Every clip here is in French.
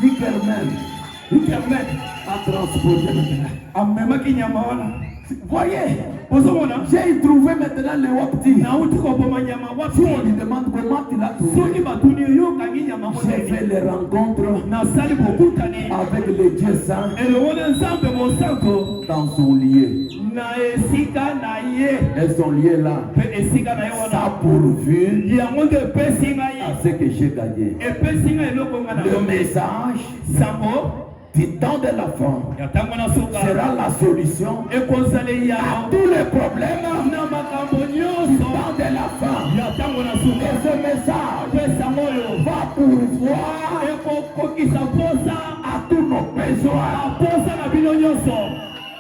Ikermen a transporté maintenant. Voyez, J'ai trouvé maintenant le wapti. Si on lui demande comment il a trouvé, j'ai fait les rencontres avec le Dieu Saint dans son lieu. Et son lieu là, ça pourvu à ce que j'ai gagné. Le message du temps de la fin sera la solution à tous les problèmes du temps de la fin. Et ce message va pourvoir à tous nos besoins.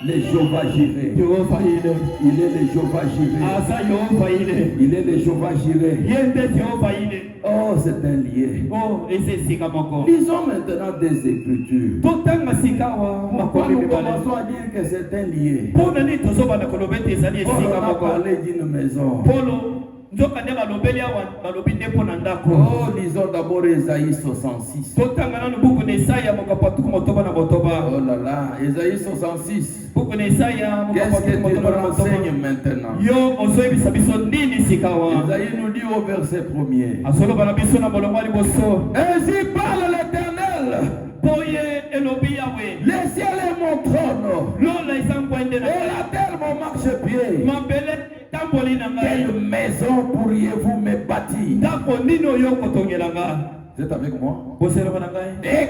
Le Jéhovah Jireh. Il est le Jéhovah Jireh. Il est le Jéhovah Jireh. Oh, c'est un lié. Lisons maintenant des Écritures. Pourquoi nous commençons à dire que c'est un lié? On a parlé d'une maison. Oh, lisons d'abord Ésaïe 66. Oh là là, Ésaïe 66. Qu'est-ce que tu nous renseignes maintenant? Ésaïe nous dit au verset 1er. Ainsi parle l'Éternel. Le ciel est mon trône et la terre mon marchepied. Quelle maison pourriez-vous me bâtir? Vous êtes avec moi? Et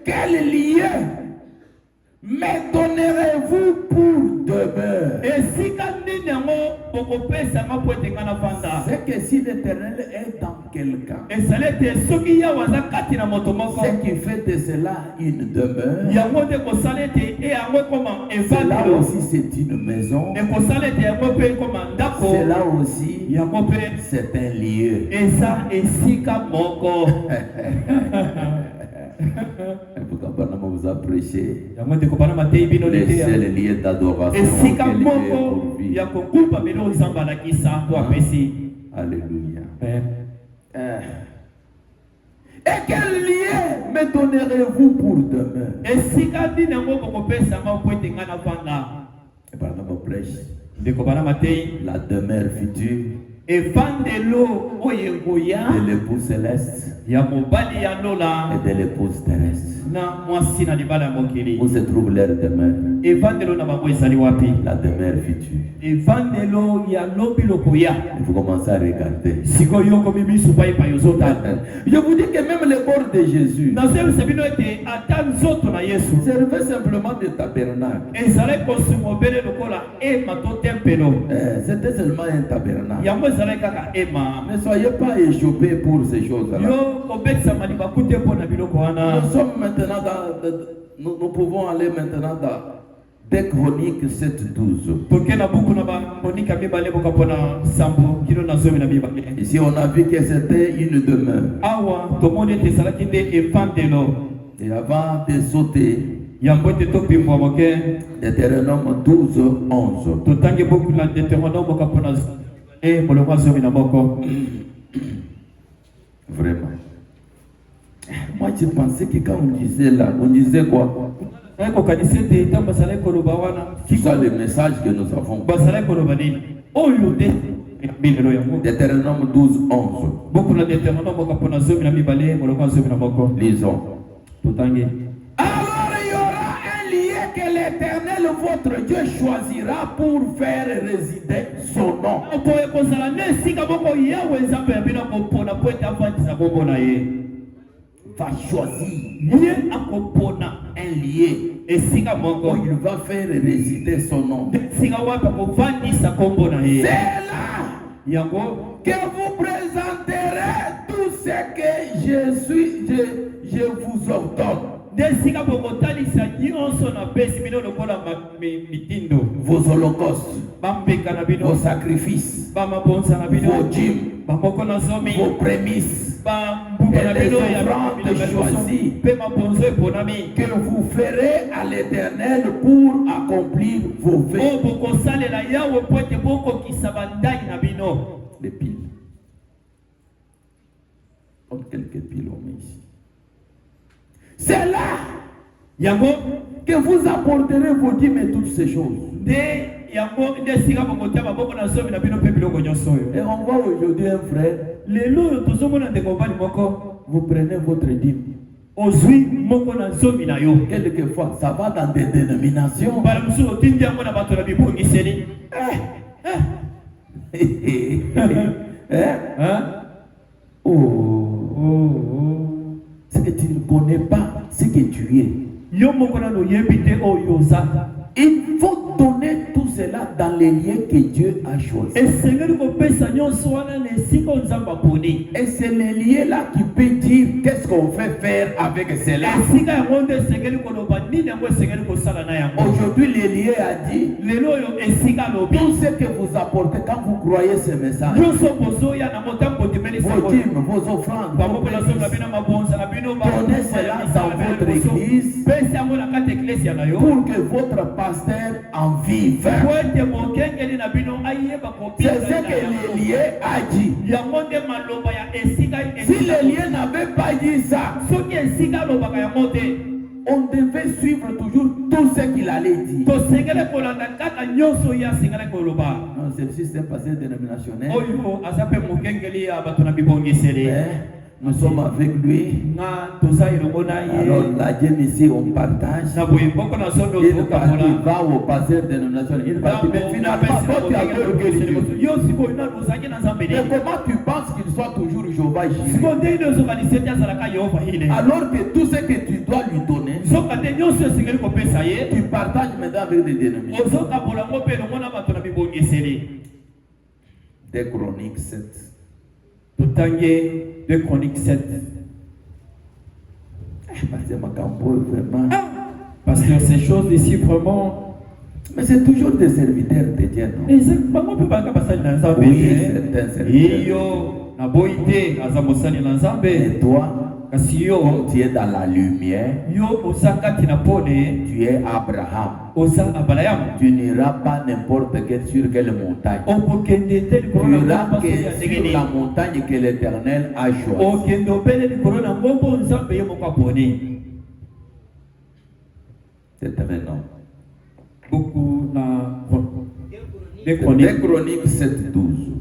quel lieu me donnerez-vous pour demeure? C'est que si l'Éternel est dans quelqu'un, c'est qui fait de cela une demeure. Cela aussi c'est une maison. Cela aussi c'est un lieu. Pourquoi pas vous apprécier le seul lieu d'adoration. Alléluia. Et quel lieu me donnerez-vous pour demain? Et par exemple, prêche la demeure future de l'épouse céleste et de l'épouse terrestre. Où se trouve leur demeure? La demeure future. Il faut commencer à regarder. Je vous dis que même les bords de Jésus servaient simplement de tabernacle. C'était seulement un tabernacle. Ne soyez pas échauffés pour ces choses-là. Nous sommes maintenant nous pouvons aller maintenant dans 2 Chroniques 7:12. Ici on a vu que c'était une demeure. Et avant de sauter, Deutéronome 12:11. Vraiment. Moi, je pensais que quand on disait là, on disait quoi? C'est ça le message que nous avons. Deutéronome 12:11. Lisons. Alors il y aura un lieu que l'Éternel votre Dieu choisira pour faire résider son nom. Va choisir un lieu où il va faire résider son nom. C'est là que vous présenterez tout ce que je vous ordonne. Vos holocaustes, vos sacrifices, vos dîmes, vos prémices, et les offrandes choisies que vous ferez à l'Éternel pour accomplir vos vœux. Les piles. Quelques piles on met ici. C'est là que vous apporterez vos dîmes et toutes ces choses. Et on voit aujourd'hui un frère, vous prenez votre dîme. Quelquefois, ça va dans des dénominations. C'est que tu ne connais pas ce que tu es. Il faut donner tout cela dans les liens que Dieu a choisis. Et c'est les liens là qui peut dire qu'est-ce qu'on fait faire avec cela. Aujourd'hui, les liens a dit tout ce que vous apportez quand vous croyez ce message, vos dîmes, vos offrandes, donnez cela dans votre église pour que votre pasteur en vive. C'est ce que les liens a dit. Si les liens n'avaient pas dit ça, on devait suivre toujours tout ce qu'il allait dire. Non, ceci c'est un passé dénominationnel. Nous sommes avec lui. Alors la Dieu ici on partage. Une partie va au pasteur dénominationnel. Une partie, mais finalement toi tu as peur que Dieu. Mais comment tu penses qu'il soit toujours Jéhovah Jireh? Alors que tout ce que tu dois lui donner, tu partages maintenant avec des dénominations. Des Chroniques 7. De Chroniques 7. Parce que ces choses ici vraiment. Mais c'est toujours des serviteurs de Dieu, non? Oui, c'est un serviteur. Et toi, tu es dans la lumière. Tu es Abraham. Tu n'iras pas n'importe quelle sur quelle montagne. Tu iras sur la montagne que l'Éternel a choisie. C'est très non. Beaucoup de Chroniques 7:12.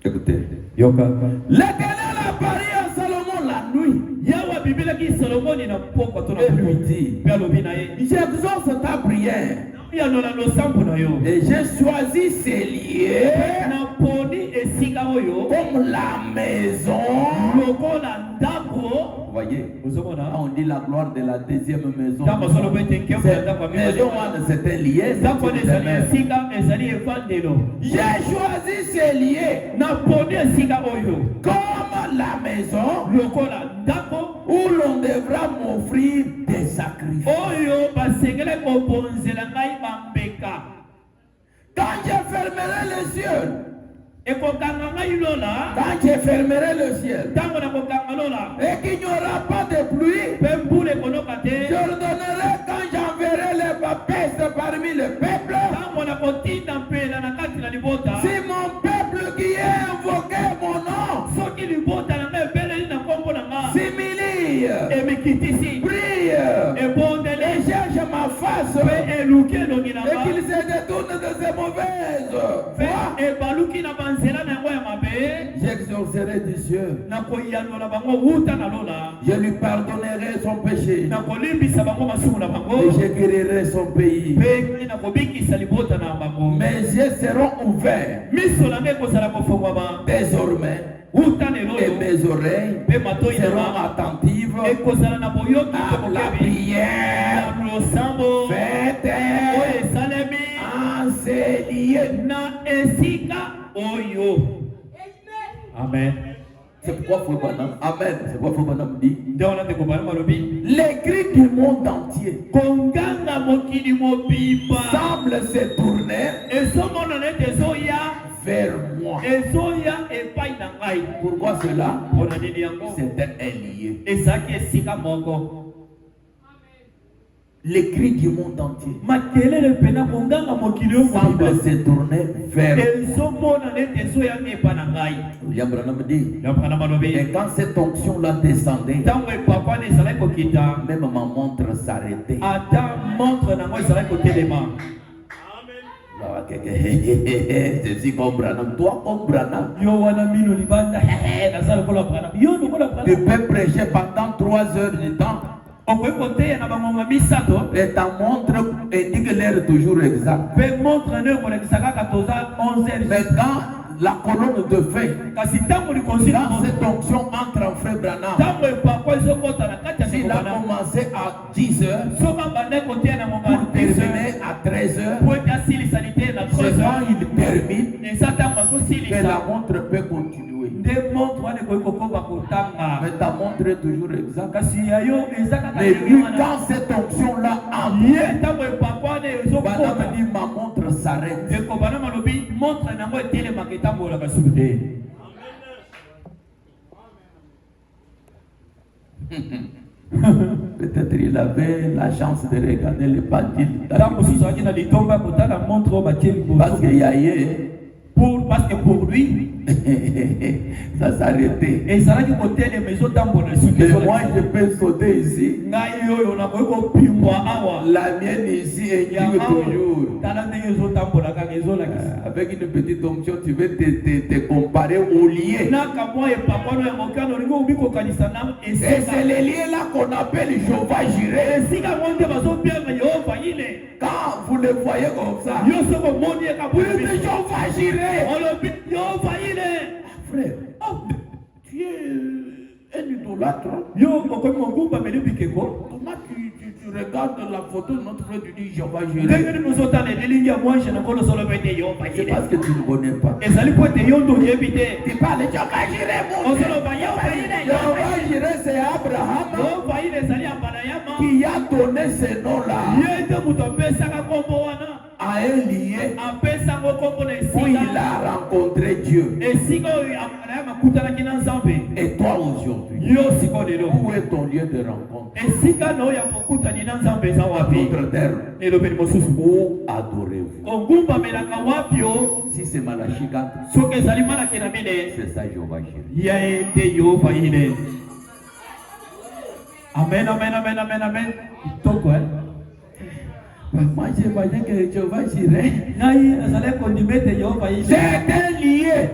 Écoutez. L'Éternel a parlé à Salomon la nuit. Et lui dit, j'exauce ta prière. Et j'ai choisi ces lieux comme la maison. Vous voyez, on dit la gloire de la deuxième maison. C'était lié. J'ai choisi ces lieux comme la maison où l'on devra m'offrir des sacrifices. Quand je fermerai les cieux, quand je fermerai le ciel et qu'il n'y aura pas de pluie, je ordonnerai quand j'enverrai les baptistes parmi le peuple. Si mon peuple qui est invoqué mon nom s'humilie, prie et cherche ma face et qu'il se détourne de ses mauvaises voies, j'exaucerai du ciel. Je lui pardonnerai son péché et je guérirai son pays. Mes yeux seront ouverts désormais et mes oreilles seront attentives à la prière faite en ces lieux. Amen. C'est pourquoi Foubanam, Amen. C'est pourquoi Foubanam dit les cris du monde entier semblent se tourner vers moi. Pourquoi cela? C'était un lieu. les cris du monde entier semblent se tourner vers William Branham dit, et quand cette onction-là descendait, même ma montre s'arrêtait. Je suis comme Branham, toi comme Branham. Tu peux prêcher pendant 3 heures du temps. Et ta montre indique l'heure toujours exacte. Mais quand la colonne de feu, quand cette onction entre en frère Branham, s'il a commencé à 10 heures, pour terminer à 13 heures, c'est quand il termine que la montre peut continuer. Mais ta montre est toujours exacte. Mais lui, quand cette onction-là entre, ma montre s'arrête. Peut-être il avait la chance de regarder les bandites. Parce qu'il y a eu, parce que pour lui, ça s'arrêtait. Mais moi, je peux sauter ici. La mienne ici est toujours. Avec une petite onction, tu veux te comparer aux liens. Et c'est les liens là qu'on appelle Jéhovah Jireh. Quand vous le voyez comme ça, vous dites Jéhovah Jireh. Frère, tu es un idolâtre. Comment tu regardes la photo de notre frère, tu dis Jéhovah Jireh? C'est parce que tu ne connais pas. Tu parles de Jéhovah Jireh. Jéhovah Jireh, c'est Abraham qui a donné ce nom-là à un lien où il a rencontré Dieu. Et toi aujourd'hui, où est ton lieu de rencontre? Notre terre, où adorez-vous? Si c'est Malachi 4, c'est ça Jéhovah Jireh. Amen, amen, amen, amen, amen. Moi je voyais que Jéhovah Jireh, c'est un lieu.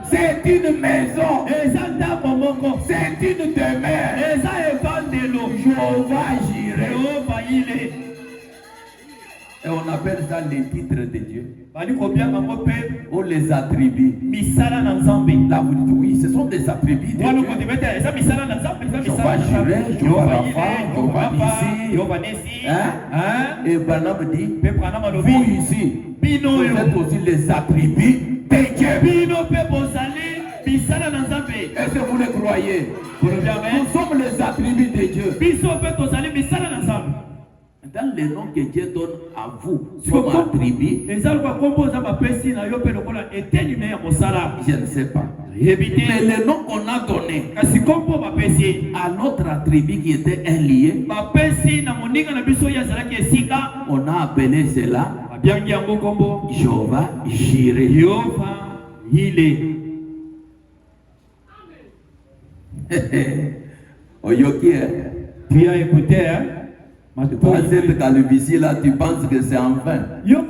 C'est une maison. C'est une demeure. Jéhovah Jireh. Et on appelle ça les titres de Dieu. On les attributs. Là vous dites oui, ce sont des attributs de Dieu. Jéhovah Jireh, Jéhovah Rapha, Jéhovah Nissi. Et Branham dit, vous ici, vous êtes aussi les attributs de Dieu. Est-ce que vous le croyez? Nous sommes les attributs de Dieu. Dans les noms que Dieu donne à vous, comme attributs, je ne sais pas. Mais les noms qu'on a donnés à notre attribut qui était un lien, on a appelé cela Jéhovah Jireh. Oyoki, tu as écouté, hein? Cette calvitie là, tu penses que c'est enfin. Nous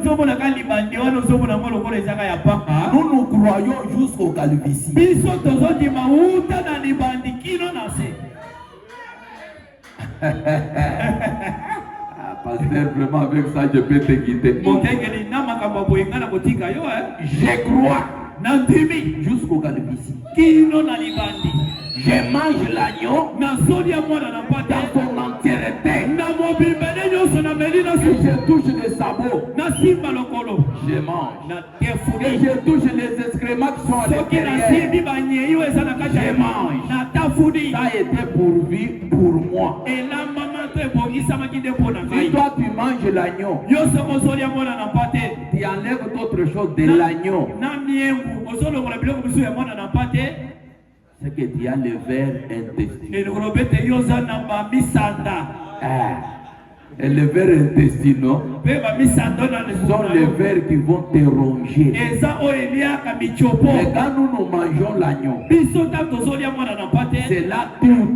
croyons jusqu'au calvitie. Pasteur, vraiment avec ça je peux te quitter. Je crois jusqu'au calvitie. Je mange l'agneau dans son entièreté. Je touche les sabots. Je mange. Et je touche les excréments qui sont à l'intérieur. Je mange. Ça a été pourvu pour moi. Si toi tu manges l'agneau, tu enlèves d'autres choses de l'agneau. c'est que tu as le ver intestinal. Et les vers intestinaux sont les vers qui vont te ronger. Mais quand nous mangeons l'agneau, c'est là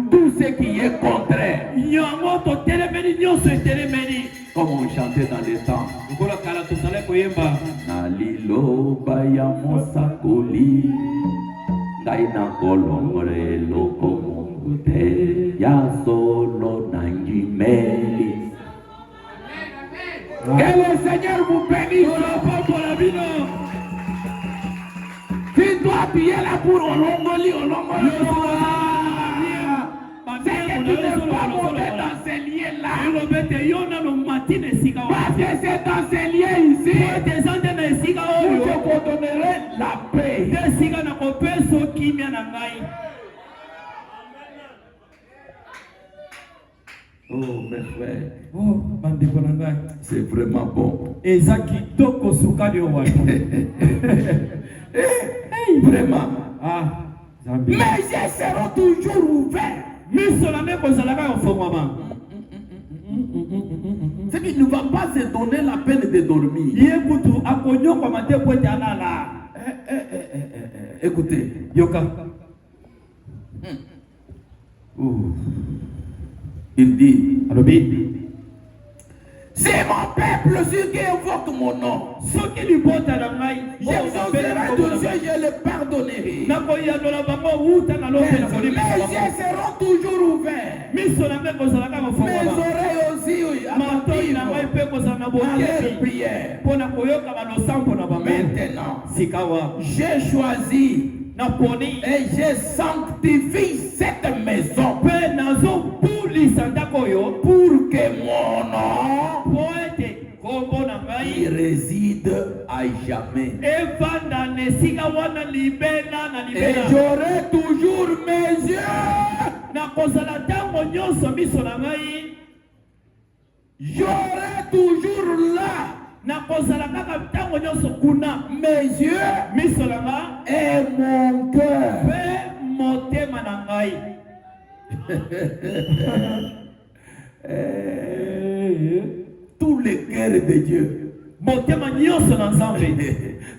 tout ce qui est contraire. Comme on chantait dans les temps. Nalilo bayamosakoli Daina kolomore lokomute Ya solo nanjimeli. Que le Seigneur vous bénisse. Si toi tu es là pour Olongoli. C'est que tu ne peux pas monter dans ces liens-là. Parce que c'est dans ces liens ici où je vous donnerai la paix. Oh mes frères, c'est vraiment bon. Vraiment. Mais ils seront toujours ouverts. C'est qu'il ne va pas se donner la peine de dormir. Écoutez. Il dit, c'est mon peuple ceux qui invoquent mon nom. J'exaucerai tous ceux, je les pardonnerai. Mes yeux seront toujours ouverts. Mes oreilles aussi attentives à leur prière. Maintenant, j'ai choisi et j'ai sanctifié cette maison pour que mon nom y réside à jamais. Et j'aurai toujours mes yeux. J'aurai toujours là mes yeux et mon cœur. Tous les cœurs de Dieu.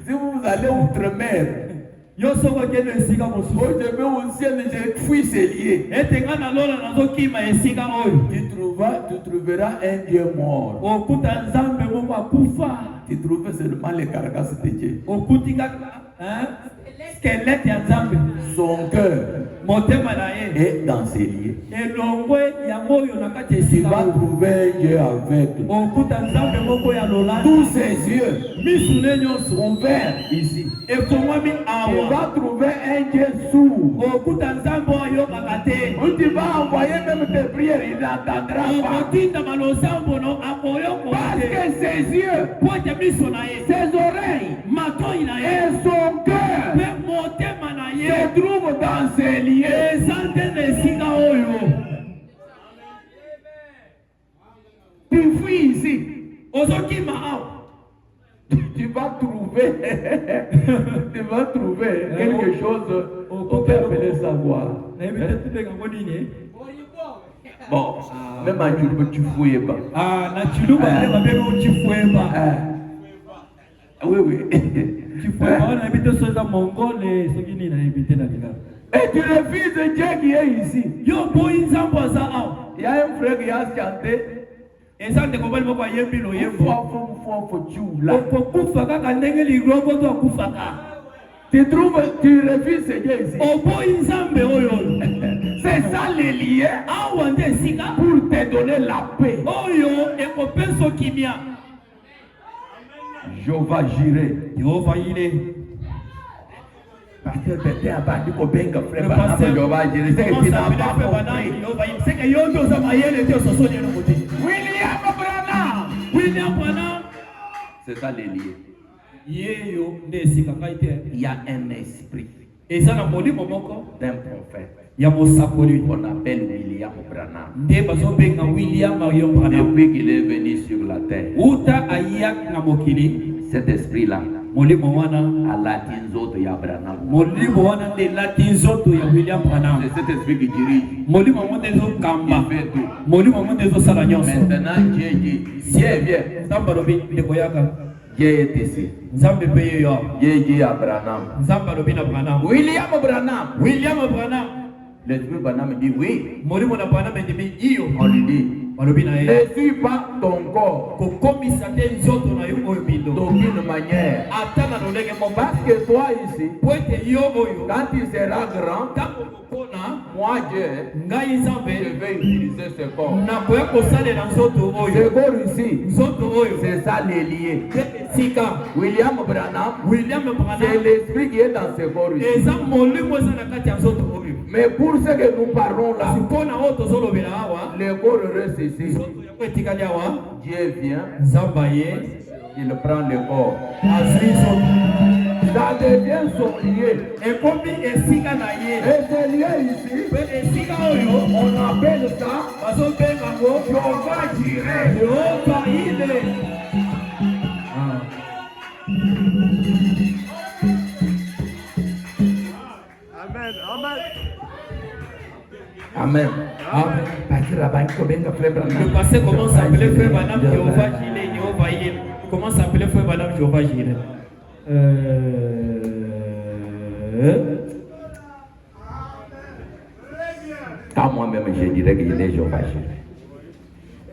Si vous allez outre-mer, je vais au ciel et je fuis ces lieux. Tu trouveras un Dieu mort. Tu trouveras seulement les carcasses de Dieu. Son cœur est dans ses lieux. Tu vas trouver un Dieu aveugle. Tous ses yeux ouverts ici. Tu vas trouver un Dieu sourd. Tu vas envoyer même tes prières, il n'entendra pas. Parce que ses yeux, ses oreilles et son cœur se trouvent dans ces lieux. Tu fuis ici. Tu vas trouver quelque chose qu'on peut appeler savoir. Bon, même à Djoulouba, tu ne fouillais pas. Oui. Et tu refuses Dieu qui est ici. Il y a un frère qui a chanté. Tu refuses Dieu ici. C'est ça les liens pour te donner la paix. Jéhovah Jireh. Parce que tu as battu pour bien que frère Jéhovah Jireh. C'est que tu n'as pas compris. William Branham. C'est ça les liens. Il y a un esprit d'un prophète. On appelle William Branham. Depuis qu'il est venu sur la terre, cet esprit-là molimo wana alati nzoto ya Branham. molimo wana nde elati nzoto ya William Branham. C'est cet esprit qui dirige. molimo yango nde ezokamba, Il fait tout. molimo yango nde ezosala nyonso. Maintenant, Dieu dit, viens. Nzambe alobi ndeko yaka, Dieu est ici. Nzambe mpe ye yo. Dieu dit à Branham. Nzambe alobi na Branham. William Branham. William Branham. L'esprit Branham dit oui. molimo na Branham ndimi iyo. On lui dit, balobi na ye, ne suis pas ton corps kokomisa te nzoto na yo oyo bindo d'aucune manière. ata na lolenge moko. Parce que toi ici, po ete yo oyo quand tu seras grand, ntango kokona, moi Dieu, ngai je Nzambe vais utiliser ce corps. nakoya kosalela nzoto Ce oyo. corps ici, nzoto oyo c'est ça les liés. esika William Branham, William c'est Branham l'esprit qui est dans ce corps ici. eza molimo eza na kati ya nzoto oyo. Mais pour ce que nous parlons là, mpona oyo tozolobela awa, le corps reste ici. nzoto yango etikali awa. Dieu vient, Nzambe ye il prend le corps. azwi nzoto, Ça devient son lieu. ekomi esika na ye. Et ce lieu ici, mpe esika oyo on appelle ça bazobenga ngo Jehovah Jireh. Yehova ile. Amen. Amen. Le passé commence à appeler frère Branham Jéhovah Jireh, Jéhovah Jireh. Comment s'appeler frère Branham Jéhovah Jireh? Quand moi-même je dirais qu'il est Jehovah Jireh.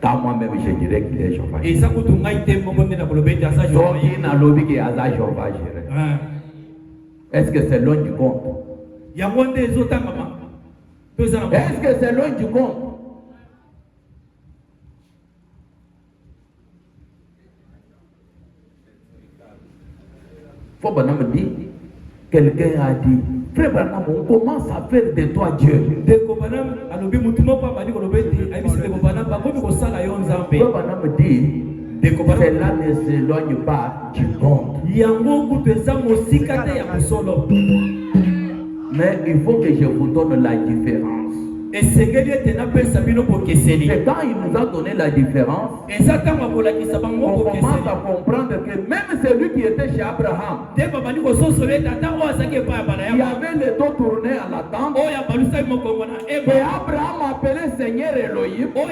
Quand moi-même je dirais qu'il est Jehovah Jireh. Et ça coûte un gaïté, mon bon, n'a pas le bête à ça. Donc il n'a lobby qui est Jehovah Jireh. Est-ce que c'est loin du compte? Il y a moins des autres mamans. Est-ce que c'est loin du compte? Faut que me dit, quelqu'un a dit, frère Branham, on commence à faire de toi Dieu. Frère Branham dit, cela ne s'éloigne pas du compte. Mais il faut que je vous donne la différence. C'est quand il nous a donné la différence, on commence à comprendre que même celui qui était chez Abraham, il y avait les dos tournés à la tente, et Abraham appelait Seigneur Elohim. C'est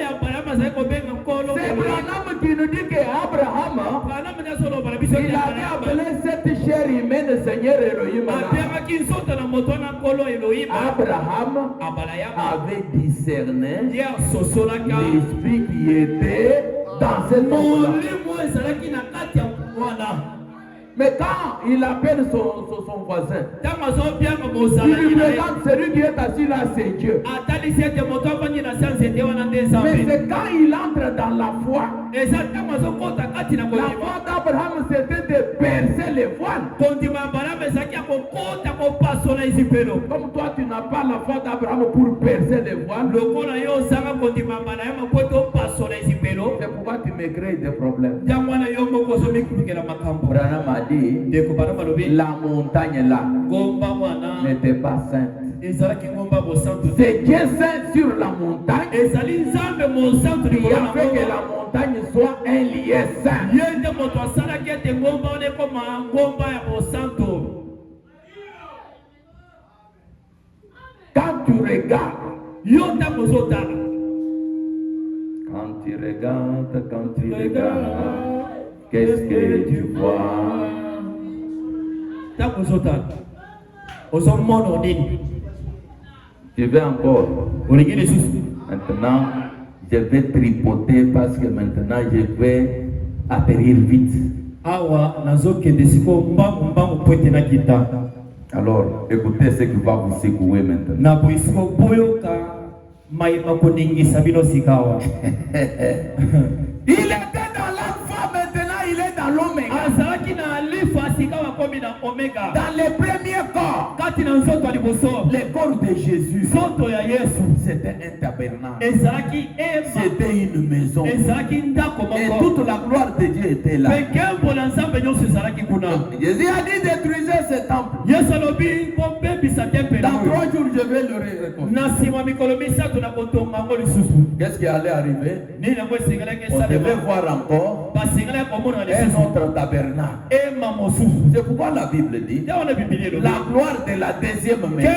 Branham qui nous dit qu'Abraham, il avait appelé cette chair humaine Seigneur Elohim. Abraham avait discerné l'esprit qui était dans cette homme. Mais quand il appelle son voisin, il lui présente celui qui est assis là, c'est Dieu. Mais c'est quand il entre dans la foi. La foi d'Abraham, c'était de percer les voiles. Comme toi, tu n'as pas la foi d'Abraham pour percer les voiles, c'est pourquoi tu me crées des problèmes. Branham a dit, la montagne là n'était pas sainte. C'est Dieu saint sur la montagne qui a fait que la montagne soit un lieu saint. Quand tu regardes, qu'est-ce que tu vois? Je vais encore. Maintenant, je vais tripoter parce que maintenant je vais atterrir vite. Alors, écoutez ce qui va vous secouer maintenant. Il était dans l'alpha, maintenant il est dans l'oméga. Dans les premiers corps, le corps de Jésus, c'était un tabernacle, c'était une maison, et toute la gloire de Dieu était là. Jésus a dit détruisez ce temple. Dans 3 jours je vais le reconstruire. Qu'est-ce qui allait arriver? On devait voir encore un autre tabernacle. C'est pourquoi la Bible dit la gloire de la deuxième maison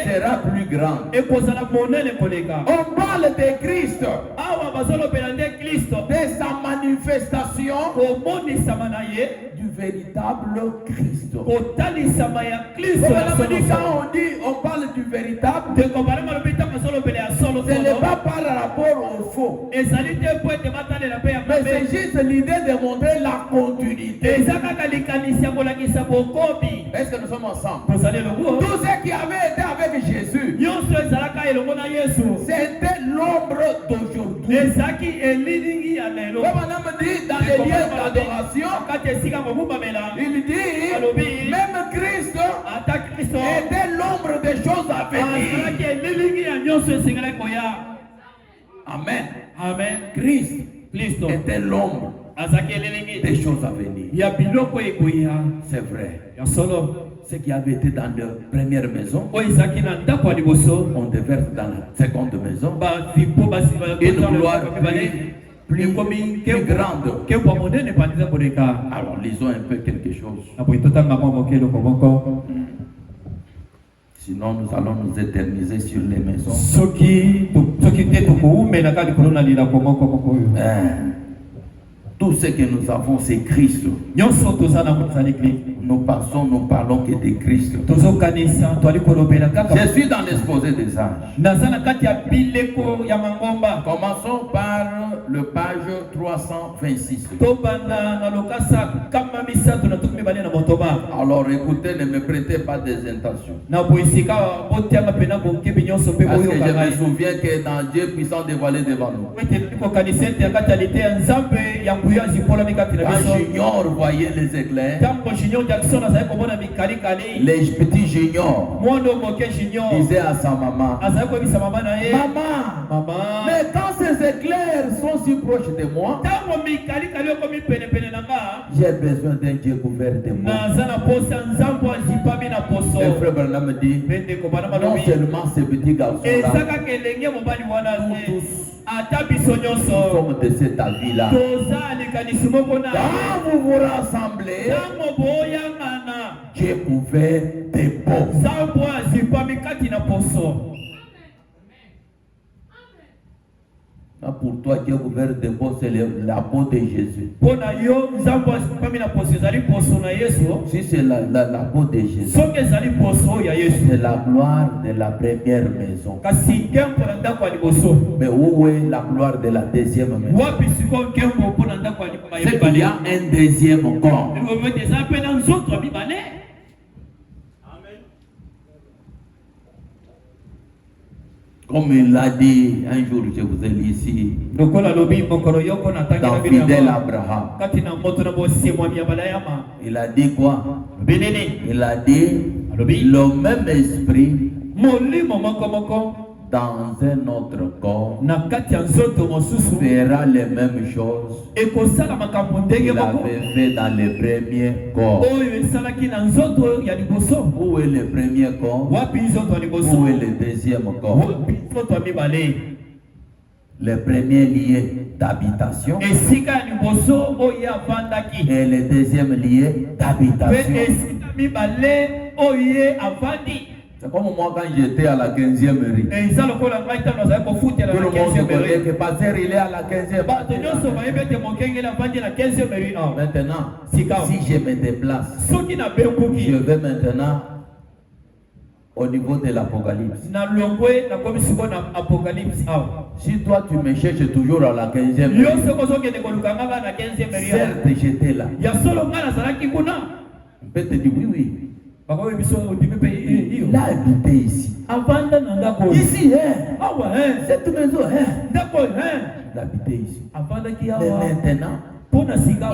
sera plus grande. On parle de Christ, de sa manifestation du véritable Christ. Quand on dit on parle du véritable, ce n'est pas par rapport au faux, mais c'est juste l'idée de montrer la continuité. Est-ce que nous sommes ensemble? Tous ceux qui avaient été avec Jésus, c'était l'ombre d'aujourd'hui. Comme on a dit dans les lieux d'adoration, il dit même Christ était l'ombre des choses à venir. Amen. Amen. Christ était l'ombre des choses à venir. C'est vrai. Ce qui avait été dans la première maison, on déverse dans la seconde maison. Une gloire plus grande. Alors lisons un peu quelque chose. Sinon nous allons nous éterniser sur les maisons. Tout ce que nous avons, c'est Christ. Nous parlons que de Christ. Je suis dans l'exposé des âges. Commençons par le page 326. Alors écoutez, ne me prêtez pas des intentions. Parce que je me souviens que dans Dieu puissant dévoilé devant nous. Quand junior voyait les éclairs, les petits juniors disaient à sa maman, maman, mais quand ces éclairs sont si proches de moi, j'ai besoin d'un Dieu couvert de moi. Le frère Branham dit, non seulement ces petits garçons-là, nous sommes de cet avis-là. Quand vous vous rassemblez, Dieu couvert des peaux. Pour toi, Dieu couvert des peaux, c'est la peau de Jésus. Si c'est la peau de Jésus, c'est la gloire de la première maison. Mais où est la gloire de la deuxième maison? C'est qu'il y a un deuxième corps. Comme il l'a dit un jour, je vous ai lu ici, dans Fidèle Abraham. Il a dit quoi? Il a dit le même esprit dans un autre corps fera les mêmes choses qu'il avait fait dans le premier corps. Où est le premier corps? Où est le deuxième corps? Le premier lieu d'habitation et le deuxième lieu d'habitation. C'est comme moi quand j'étais à la 15e rue. Tout le monde connaît que Pasteur il est à la 15e. Maintenant, si je me déplace, je vais maintenant au niveau de l'Apocalypse. Si toi tu me cherches toujours à la 15e rue, certes j'étais là. On peut te dire oui. Il a habité ici. Ici, cette maison, il habitait ici. Mais maintenant,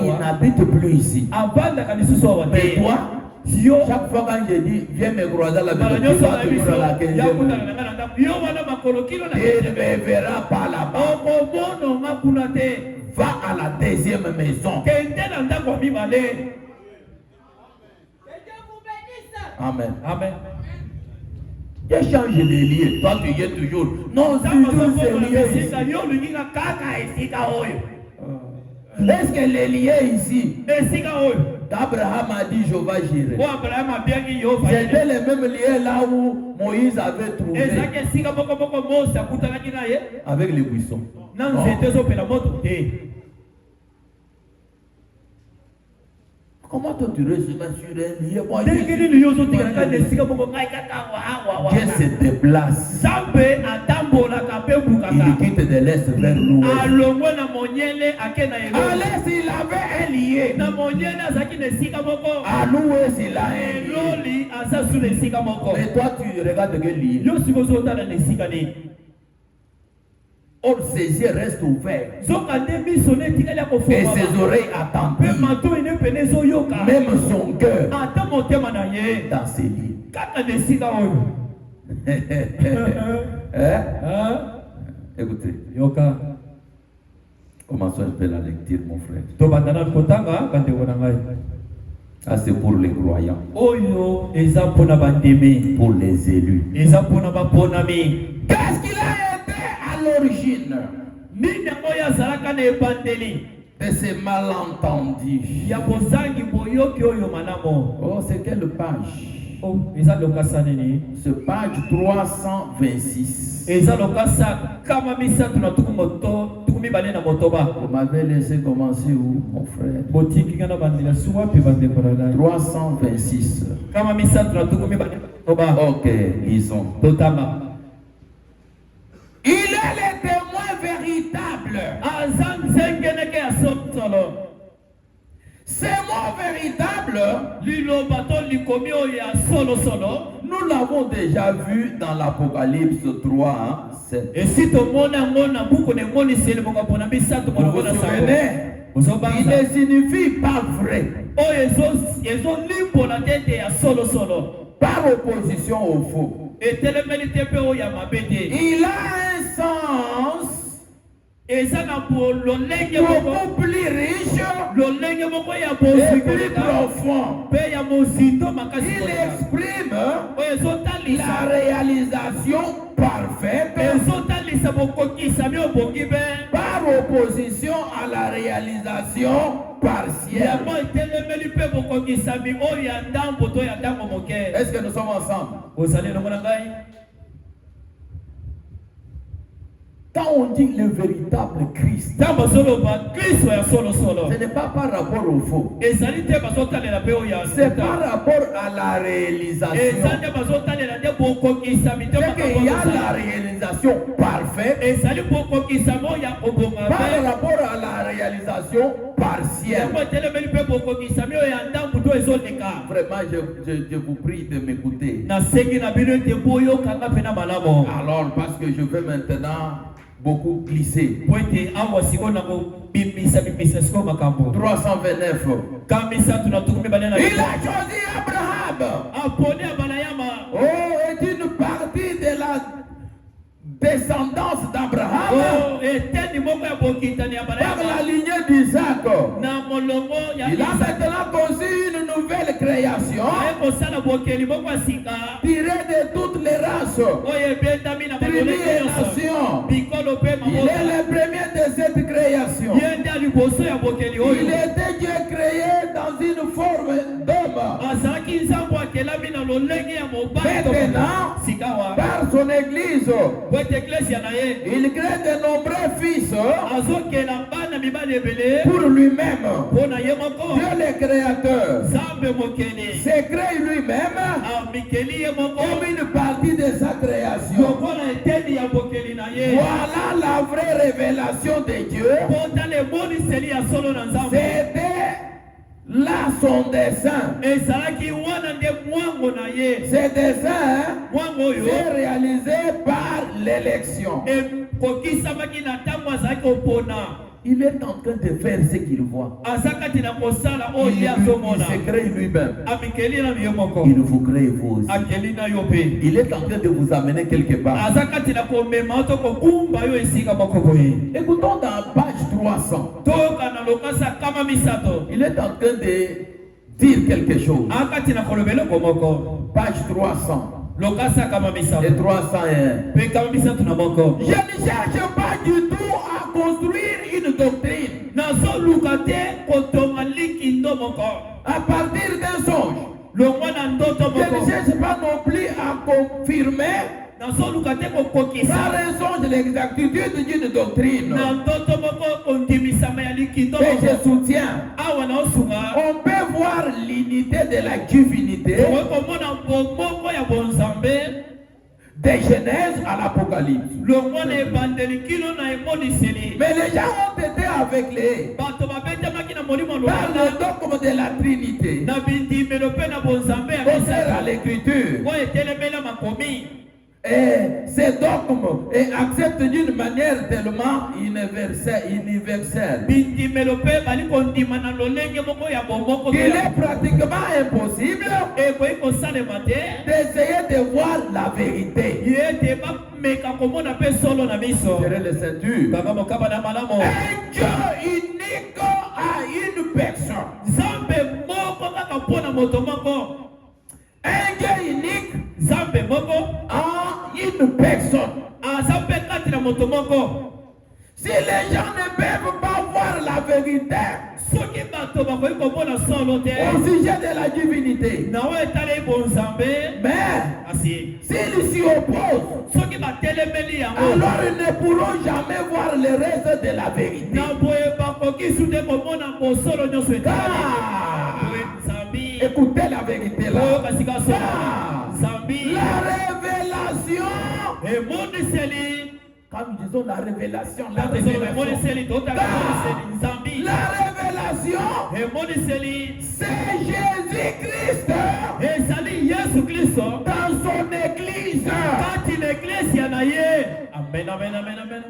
il n'habite plus ici. Mais toi, chaque fois quand je dis viens me croiser à la maison, tu vas toujours à la 15e. Tu ne me verras pas là-bas. Va à la deuxième maison. Amen. Amen. Je change les lieux. Toi, tu y es toujours. Non, toujours c'est lié ici. Est-ce que les lieux ici Abraham a dit Jéhovah Jireh. C'était le même lieu là où Moïse avait trouvé avec les buissons. Comment toi tu résumes sur un lieu? Dieu se déplace. Il quitte de l'est vers l'ouest. À l'est il avait un lieu. À l'ouest il a un lieu. Mais toi tu regardes quel lieu? Or ses yeux restent ouverts et ses oreilles attentives, même son cœur dans ses lieux. Écoutez, commençons un peu la lecture, mon frère. Ça c'est pour les croyants, pour les élus. Qu'est-ce qu'il a été à l'origine de ces malentendus? Oh, c'est quelle page? Ce page 326. Vous m'avez laissé commencer où, mon frère? 326. Ok, lisons. Il est le témoin véritable. Ces mots véritables, nous l'avons déjà vu dans l'Apocalypse 3, 7. Et si tout le monde vous vous souvenez, il ne signifie pas vrai. Par opposition au faux. Il a un sens beaucoup plus riche et plus profond. Il exprime la réalisation parfaite par opposition à la réalisation partielle. Est-ce que nous sommes ensemble? Quand on dit le véritable Christ, ce n'est pas par rapport au faux. C'est par rapport à la réalisation. C'est qu'il y a la réalisation parfaite par rapport à la réalisation partielle. Vraiment, je vous prie de m'écouter. Alors, parce que je veux maintenant beaucoup glisser. 329. Il a choisi Abraham. Oh, est une partie de la descendance d'Abraham par la lignée d'Isaac. Il a maintenant conçu une nouvelle création tirée de toutes les races, tribus et nations. Il est le premier de cette création. Il était Dieu créé dans une forme d'homme. Maintenant, par son église, il crée de nombreux fils pour lui-même. Dieu le créateur se crée lui-même comme une partie de sa création. Voilà la vraie révélation de Dieu. C'était là son dessein. Ce dessein est réalisé par l'élection. Il est en train de faire ce qu'il voit. Il se crée lui-même. Il vous crée vous aussi. Il est en train de vous amener quelque part. Écoutons dans page 300. Il est en train de dire quelque chose. Page 300. Et 301. Je ne cherche pas du tout à construire une doctrine. à partir d'un songe. Je ne cherche pas non plus à confirmer par un songe l'exactitude d'une doctrine. Mais je soutiens. On peut voir l'unité de la divinité des Genèse à l'Apocalypse. Mais les gens ont été aveuglés par le dogme de la Trinité. On sert à l'écriture. Et ces dogmes acceptent d'une manière tellement universelle qu'il est pratiquement impossible d'essayer de voir la vérité. Serrer les ceintures. Un Dieu unique à une personne. Un Dieu unique à une personne. Si les gens ne peuvent pas voir la vérité au sujet de la divinité, mais s'ils s'y opposent, alors ils ne pourront jamais voir le reste de la vérité. Écoutez la vérité là. La révélation. Quand nous disons la révélation, la révélation, c'est Jésus-Christ dans son église. Amen, amen, amen, amen.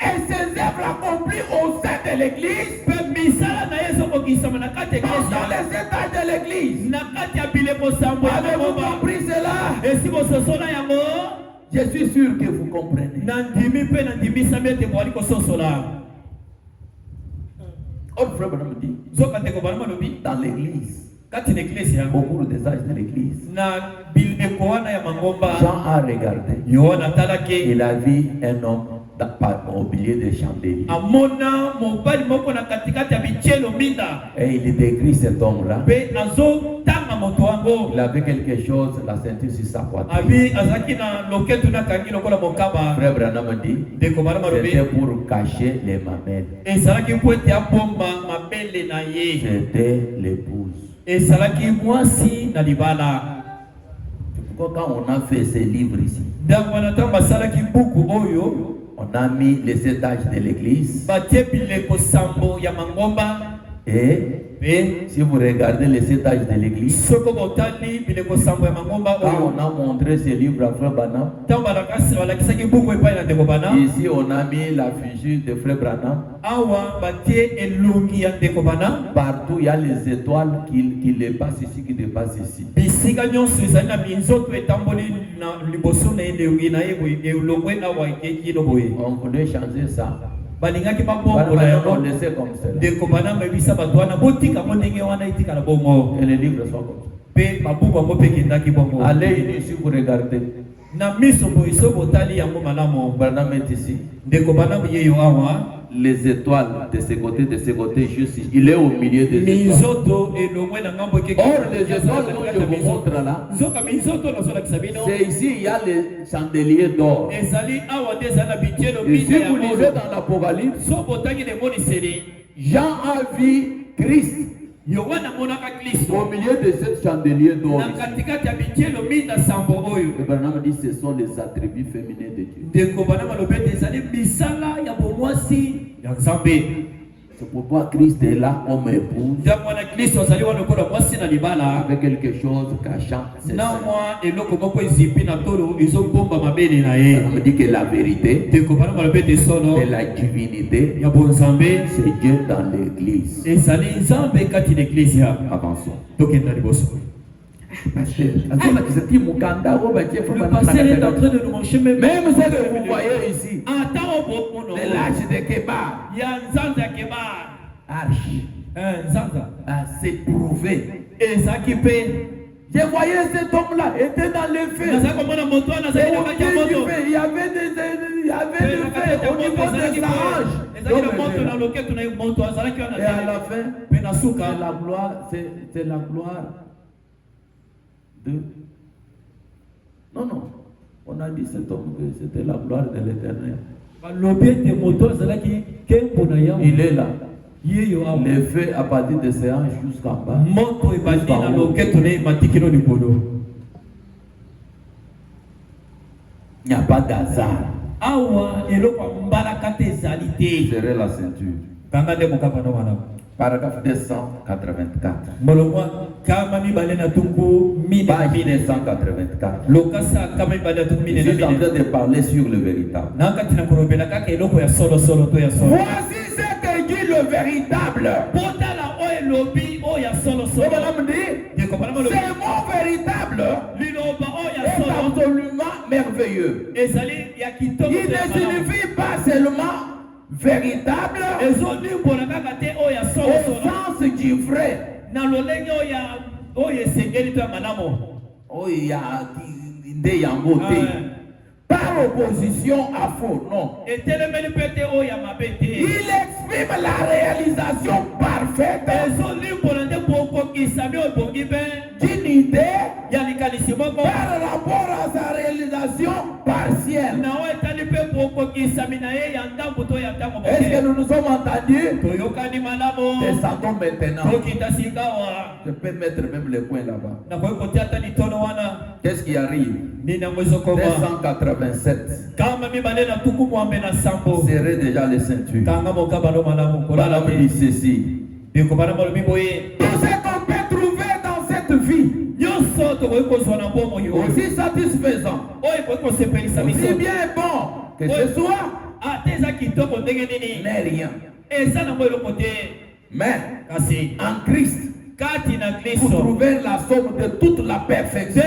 Et ses œuvres accomplies au sein de l'église, dans les étages de l'église. Avez-vous compris cela? Je suis sûr que vous comprenez. Autre frère me dit, dans l'église, au cours des âges de l'église, Jean a regardé, il a vu un homme au milieu des chandeliers. Et il décrit cet homme-là. Il avait quelque chose, la ceinture sur sa poitrine. Frère Branham dit, c'était pour cacher les mamelles. C'était l'épouse. Pourquoi quand on a fait ces livres ici, on a mis les 7 âges de l'église. Et si vous regardez les 7 âges de l'église, quand on a montré ces livres à Frère Branham, ici on a mis la figure de Frère Branham. Partout il y a les étoiles qui dépassent ici, qui dépassent ici. On voulait changer ça. On laissait comme ça. Et les livres sont comme ça. Allez ici, vous regardez. Branham est ici. Les étoiles de ce côté, juste ici. Il est au milieu des étoiles. Or, les étoiles que je vous montre là, c'est ici, il y a les chandeliers d'or. Et si vous lisez dans l'Apocalypse, Jean a vu Christ au milieu de cette chandelier d'or. Le Branham dit que ce sont les attributs féminins de Dieu. C'est pourquoi Christ est là comme épouse, avec quelque chose cachant. On me dit que la vérité et la divinité, c'est Dieu dans l'église. Avançons. Parce que le pasteur est en train de nous manger. Même ce que vous voyez ici, les lâches de Kébar, Arche, c'est prouvé Je voyais cet homme-là, était dans les feux. Il y avait des feux au niveau de sa hanche. Et à la fin, c'est la gloire de... Non. On a dit cet homme que c'était la gloire de l'Éternel. Il est là. Le feu à partir de ses hanches jusqu'en bas. Il n'y a pas d'hasard. Serrez la ceinture. Paragraphe 284. Page 284. Je suis en train de parler sur le véritable. Voici ce que dit le véritable. C'est mon véritable est absolument merveilleux. Il ne signifie pas seulement véritable au sens du vrai. Par opposition à faux, non. Il exprime la réalisation parfaite d'une idée par rapport à sa réalisation partielle. Est-ce que nous nous sommes entendus? Descendons maintenant. Je peux mettre même les points là-bas. Qu'est-ce qui arrive? 287. Serrez déjà les ceintures. Balaam dit ceci. Tout ce qu'on peut trouver dans cette vie, aussi satisfaisant, aussi bien bon que ce soit, n'est rien. Mais en Christ, vous trouvez la somme de toute la perfection.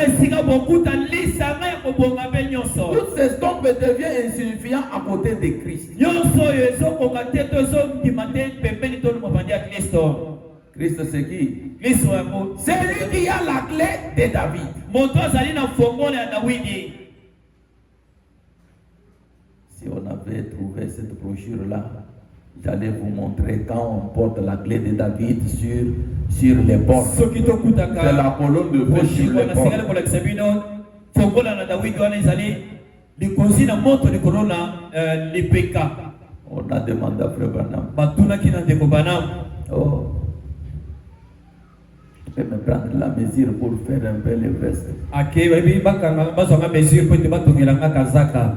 Tout ce stock devient insignifiant à côté de Christ. Christ c'est qui? C'est lui qui a la clé de David. Si on avait trouvé cette brochure-là, j'allais vous montrer quand on porte la clé de David sur les portes. C'est la colonne de feu sur les portes. On a demandé à Frère Branham. Oh, tu peux me prendre la mesure pour faire un peu le veste.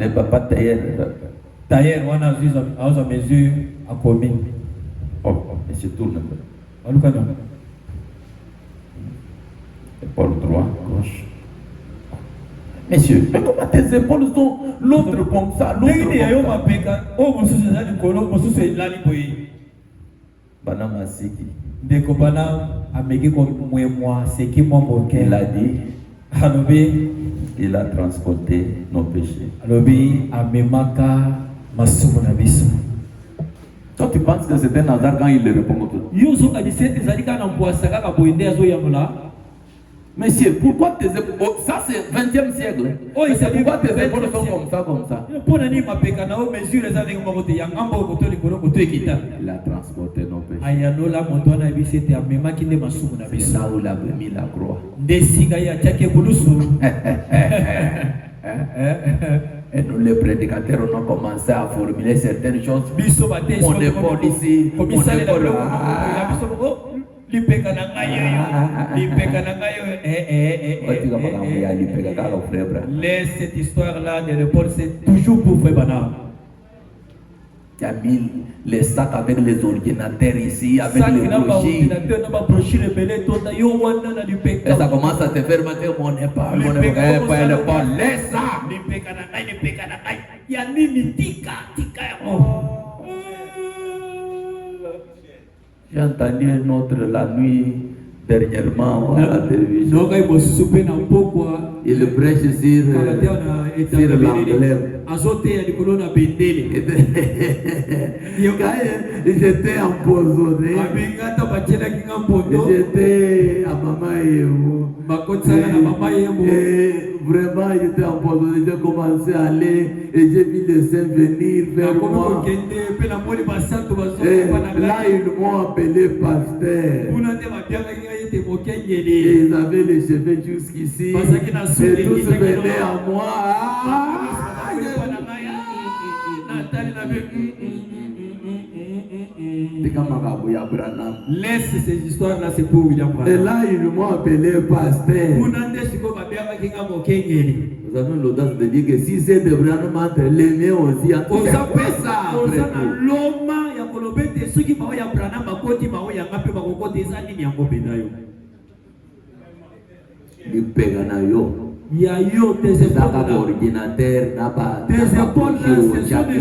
Le papa tailleur. Oh, monsieur tourne. Épaule droite, gauche. Messieurs, mais comment tes épaules sont l'autre comme ça, l'autre comme ça? Banam Asiki. Il a dit, il a transporté nos péchés. Toi, tu penses que c'était un hasard quand il le répond? Monsieur, pourquoi tes épaules... Ça, c'est 20e siècle. Pourquoi tes épaules sont comme ça? Il a transporté nos péchés. C'est là où il a mis la croix. Et nous, les prédicateurs, on a commencé à formuler certaines choses. Mon épaule ici, mon épaule là. Laisse cette histoire-là de l'épaule, c'est toujours pour Frère Branham. Il a mis les sacs avec les ordinateurs ici, avec les brochures. Et ça commence à te faire battre mon épaule, laisse ça. J'ai entendu un autre la nuit dernièrement à la télévision. Il prêche sur l'anglais. Quand j'étais empoisonné, j'étais à Maman et vraiment j'étais empoisonné. J'ai commencé à aller et j'ai vu les saints venir vers moi. Et là ils m'ont appelé pasteur. Et ils avaient les cheveux jusqu'ici. Et tous venaient à moi. Laisse ces histoires-là, c'est pour William Branham. Et là, ils m'ont appelé pasteur. Vous avez l'audace de dire que si c'est de Branham, les miens aussi. Il y a eu des ordinateurs, des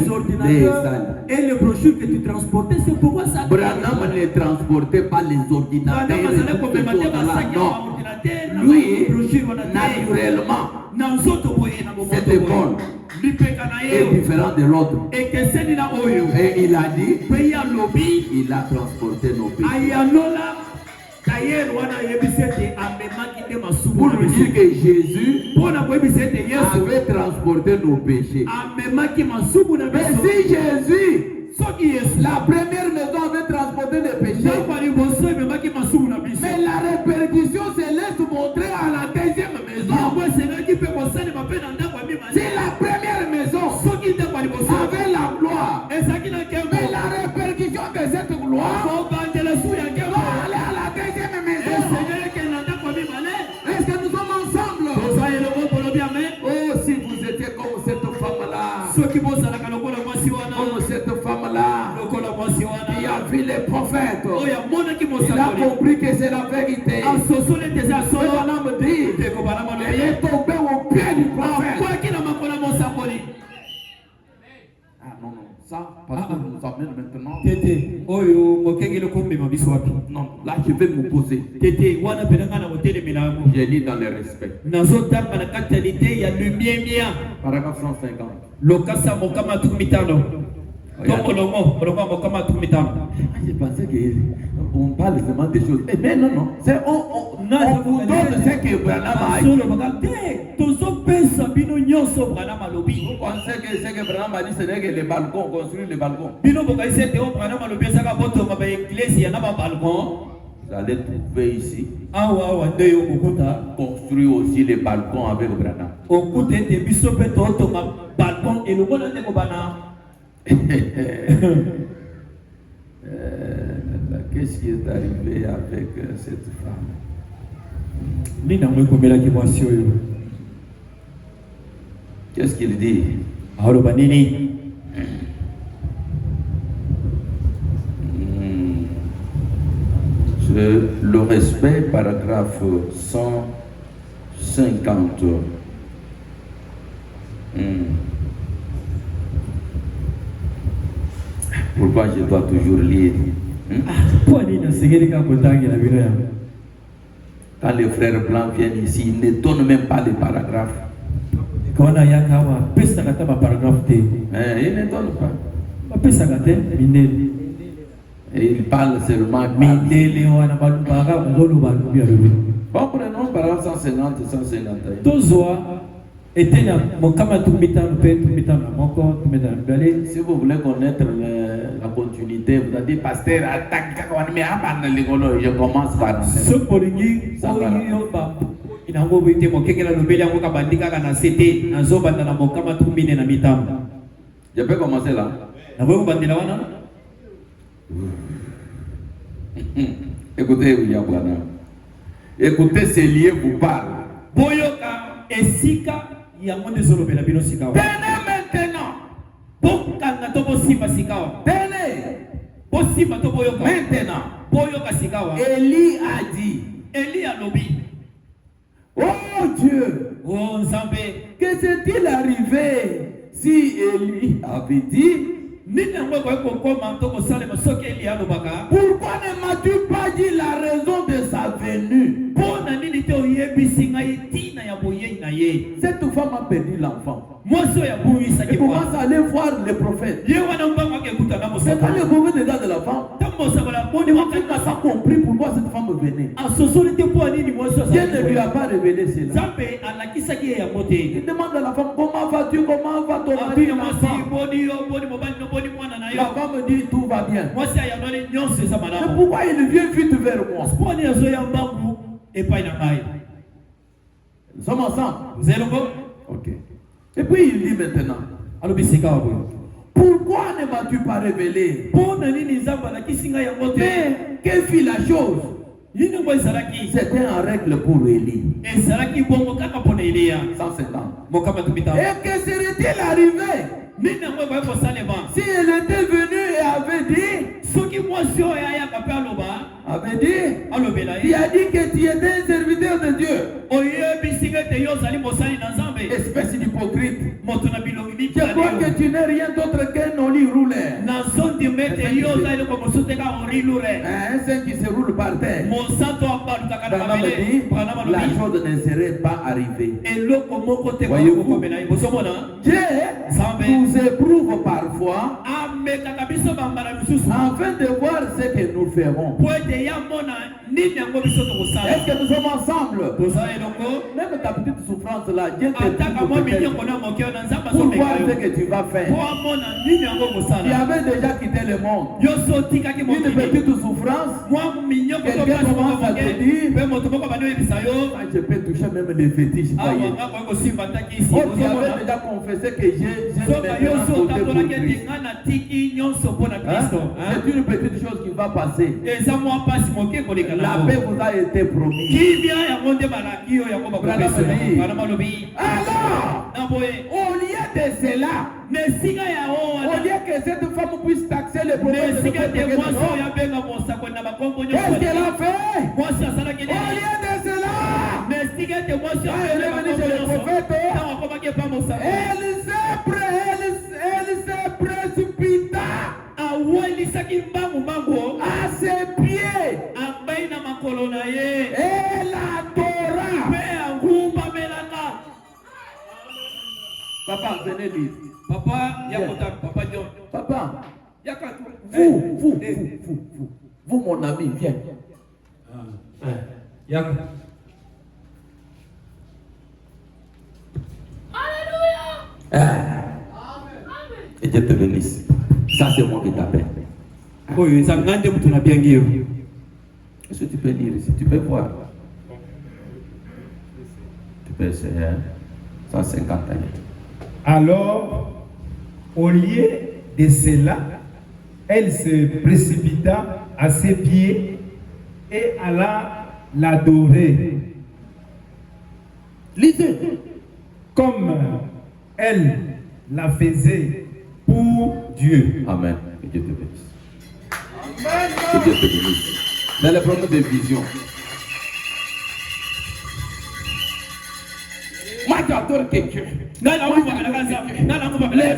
ordinateurs et les brochures que tu transportais, c'est pourquoi ça. Branham ne transportait pas les ordinateurs. Non. Lui, naturellement, c'était bon. Et différent de l'autre. Et il a dit, il a transporté nos péchés. Pour lui dire que Jésus avait transporté nos péchés. Mais si Jésus, la première maison avait transporté les péchés, mais la répercussion se laisse montrer à la deuxième maison. Si la première maison avait la gloire, mais la répercussion de cette gloire va aller à la deuxième maison. Est-ce que nous sommes ensemble? Oh, si vous étiez comme cette femme-là, comme cette femme-là, qui a vu les prophètes, il a compris que c'est la vérité. Et on a me dit, il est tombé au pied du prophète. Ah non, non, ça, parce que nous amène maintenant. Non, là je vais me poser. Je lis dans le respect. Paragraphe 150. Je pensais qu'on parle seulement des choses. Mais non, non. On vous donne ce que Branham a dit. Vous pensez que ce que Branham a dit, ce n'est que les balcons, construire les balcons. Vous allez trouver ici. Construire aussi les balcons avec Branham. Qu'est-ce qui est arrivé avec cette femme? Qu'est-ce qu'il dit? Le respect, paragraphe 150. Pourquoi je dois toujours lire? Quand les frères blancs viennent ici, ils ne donnent même pas les paragraphes. Ils ne donnent pas. Et ils parlent seulement. Bon, prenons paragraphe 150, 151. Si vous voulez connaître la continuité, vous avez dit, pasteur, je commence par. Je peux commencer là. Écoutez, William Branham. Écoutez, ces lieux vous parlent. Tenez maintenant. Maintenant. Élie a dit. Oh Dieu. Que s'est-il arrivé si Élie avait dit? Pourquoi ne m'as-tu pas dit la raison de sa venue? Cette femme a perdu l'enfant. Et commence à aller voir les prophètes. Mais quand le prophète est dans la femme, il n'a pas compris pourquoi cette femme venait. Dieu ne lui a pas révélé cela. Il demande à la femme, comment vas-tu, comment va ton mari, la femme dit, tout va bien. Mais pourquoi il vient vite vers moi? Nous sommes ensemble. Ok. Et puis il dit maintenant, pourquoi ne m'as-tu pas révélé? Mais quelle fit la chose? C'était en règle pour Élie. 150. Et que serait-il arrivé si elle était venue et avait dit, tu as dit que tu étais un serviteur de Dieu. Espèce d'hypocrite. Je crois que tu n'es rien d'autre qu'un oli rouleur. Un saint qui se roule par terre. La chose ne serait pas arrivée. Voyez-vous, Dieu nous éprouve parfois afin de voir ce que nous ferons. Est-ce que nous sommes ensemble? Même ta petite souffrance là, Dieu te dit pour voir ce que tu vas faire. Tu avais déjà quitté le monde. Une petite souffrance, quelqu'un commence à te dire, je peux toucher même les fétiches. Oh, tu avais déjà confessé que j'ai c'est une petite chose qui va passer. La paix vous a été promise. Alors, au lieu de cela, au lieu que cette femme puisse taxer les prophètes, qu'est-ce qu'elle a fait? Au lieu de cela, elle est venue chez le prophète. Elle s'est précipita à ses pieds. Elle adora. Papa, venez lire. Papa, vous, mon ami, viens. Alléluia. Et Dieu te bénisse. Ça, c'est moi qui t'appelle. Est-ce que tu peux lire ici? Tu peux voir. Tu peux essayer. 151. Alors, au lieu de cela, elle se précipita à ses pieds et alla l'adorer. Lisez. Comme elle la faisait pour Dieu. Amen. Que Dieu te bénisse. Amen. Que Dieu te bénisse. Dans les problèmes de vision. Moi, j'adore quelqu'un. Les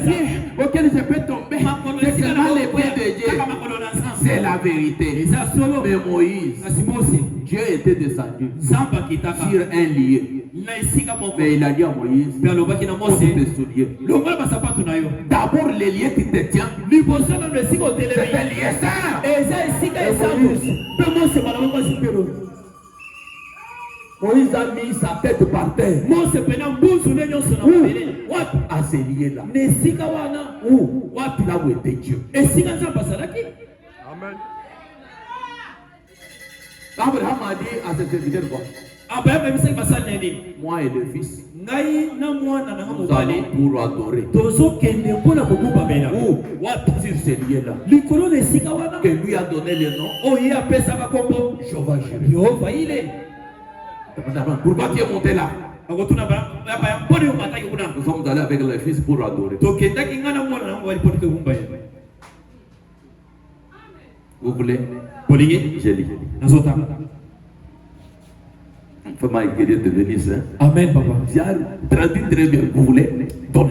pieds auxquels je peux tomber, c'est seulement les pieds de Dieu. C'est la vérité. Mais Moïse, Dieu était descendu sur un lieu. Mais il a dit à Moïse, pose tes souliers. D'abord, les lieux qui te tiennent, c'est un lieu Moïse a mis sa tête par terre. À ces lieux-là. Où là où était Dieu. Amen. Abraham a dit à ses serviteurs quoi? Moi et le fils, nous allons pour adorer. Où? Sur ces lieux-là. Que lui a donné le nom. Jéhovah Jireh. Pourquoi tu es monté là? Nous sommes allés avec le fils pour adorer. Vous voulez? Je lis. Comment que Dieu te bénisse. Amen, papa. Tu as traduit très bien. Vous voulez? Donne.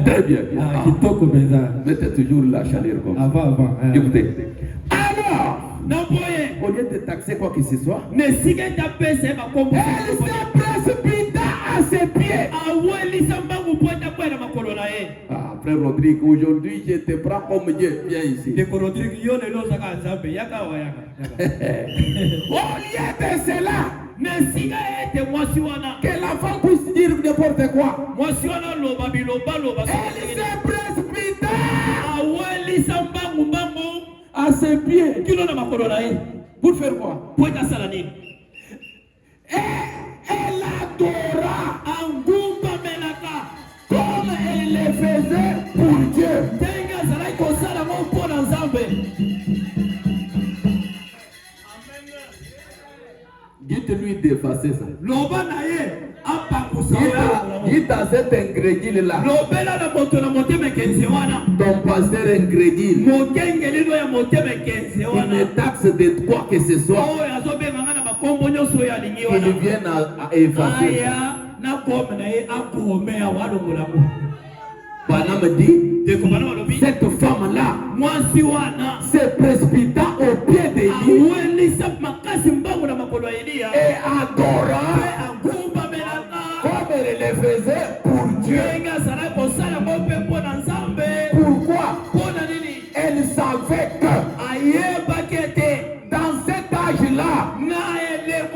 Très bien. Mettez toujours la chaleur comme ça. Avant. Écoutez. Alors, au lieu de taxer quoi que ce soit, elle s'est précipita à à ses pieds. Ah, frère Rodrigue, aujourd'hui je te prends comme Dieu. Viens ici. Au lieu de cela, que l'enfant puisse dire n'importe quoi. Elle se précipita à ses pieds. Pour faire quoi? Et elle adora comme elle le faisait pour Dieu. Dites-lui d'effacer ça. Dites à cet ingrédient-là. Ton pasteur ingrédient. Il ne taxe de quoi que ce soit. Il vient à effacer. Panam dit, cette femme-là se précipita au pied d'Élie et adora comme elle le faisait pour Dieu. Pourquoi? Elle savait que dans cet âge-là, où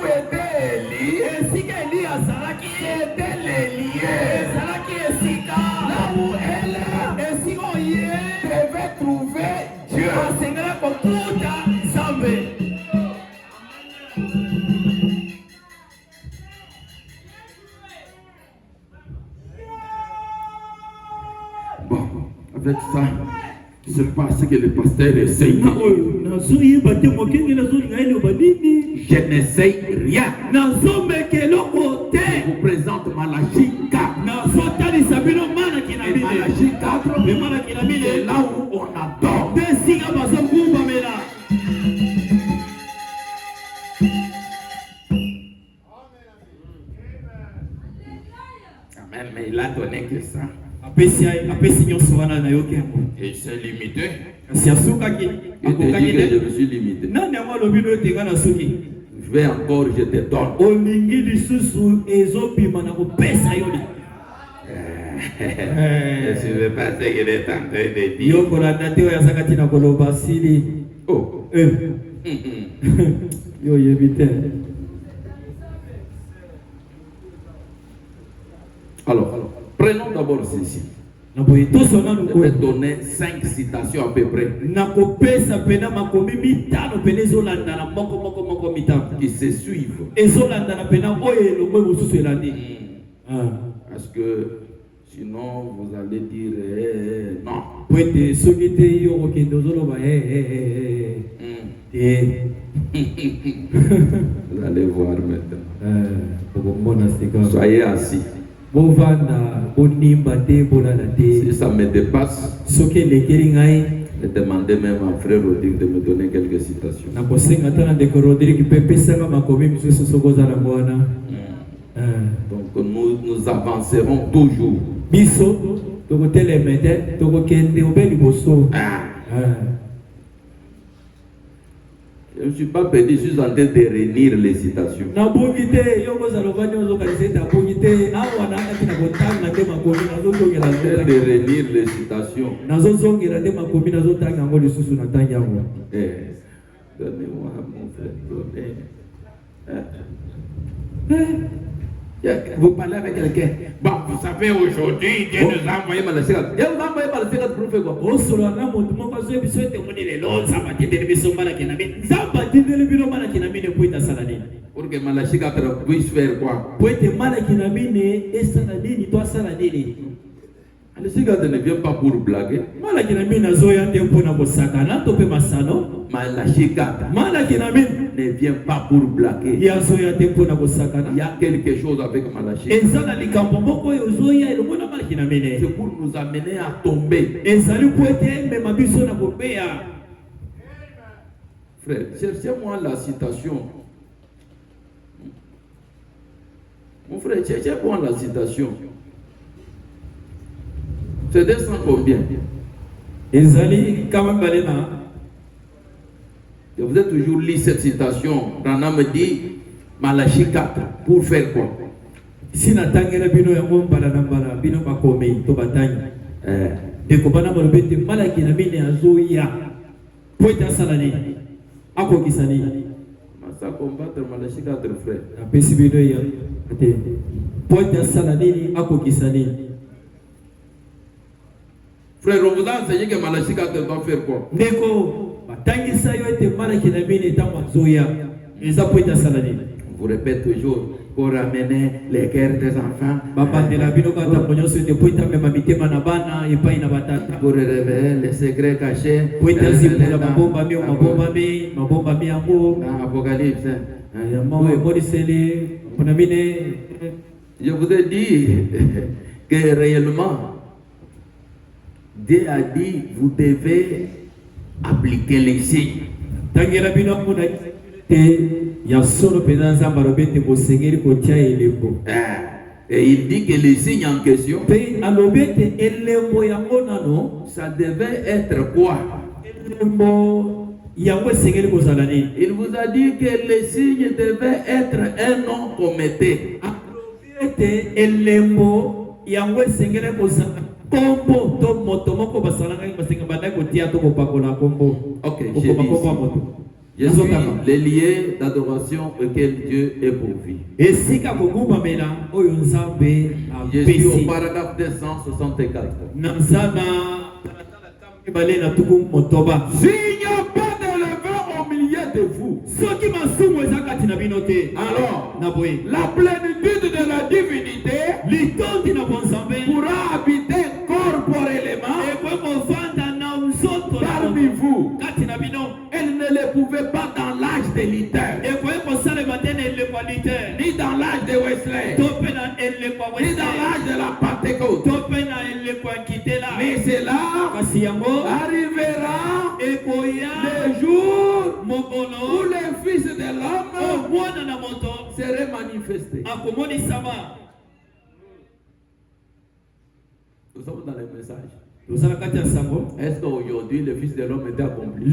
était Élie, c'était les liens. Là où elle devait trouver Dieu. Bon, avec ça, je pas ce que le pasteur essaye. Je n'essaye rien. Je vous présente Malachie 4. Et Malachie 4, c'est là où on adore. Amen, mais il a donné que ça. Et il s'est limité. Je me suis limité. Je vais encore, je te donne. Je ne veux pas ce qu'il est en train de dire. Alors, prenons d'abord ceci. Je vais donner 5 citations à peu près qui se suivent. Parce que sinon vous allez dire non. Vous allez voir maintenant. Soyez assis. Si ça me dépasse, je demandais même à frère Rodrigue de me donner quelques citations. Donc nous avancerons toujours. Je ne suis pas perdu, je suis en train de réunir les citations. De réunir les citations. Donnez-moi mon frère, donnez. Vous parlez avec quelqu'un. Bon, vous savez, aujourd'hui, Dieu nous a envoyé Malachie 4. Dieu nous a envoyé Malachie 4 pour faire quoi? Pour que Malachie 4 puisse faire quoi? Malachie 4 ne vient pas pour blaguer. Malachie 4 ne vient pas pour blaguer. Il y a quelque chose avec Malachie. C'est pour nous amener à tomber. Frère, cherchez-moi la citation. Mon frère, cherchez-moi la citation. C'est 200 combien? Je vous ai toujours lu cette citation. Rana me dit Malachie 4. Pour faire quoi? Sina tangera bino ya ngombala na mbala bino bakome to batanya. Deko bana molobete malaki na mine azoya. Poeta salani. Ako kisani. Masa combattre malashika entre frères. Apesi bino ya. Ate. Poeta salani ako kisani. Frère, on vous a enseigné que malashika doit faire quoi? Deko batangisa yo ete malaki na mine tamwa zoya. Eza poeta salani. On vous répète toujours pour ramener les guerres des enfants. Pour révéler les secrets cachés. Apocalypse. Je vous ai dit que réellement, Dieu a dit, vous devez appliquer les signes. Et il dit que les signes en question, ça devait être quoi? Il vous a dit que les signes devaient être un nom qu'on mettait. Ok, je suis les liés d'adoration auxquels Dieu est pourvu. Je suis au paragraphe 264. S'il n'y a pas de levain au milieu de vous, alors la plénitude de la divinité pourra habiter corporellement parmi vous. Elle ne le pouvait pas dans l'âge de Luther, ni dans l'âge de Wesley, ni dans l'âge de la Pentecôte. Mais cela arrivera le jour où le Fils de l'homme serait manifesté. Nous sommes dans le message. Est-ce qu'aujourd'hui le Fils de l'homme était accompli?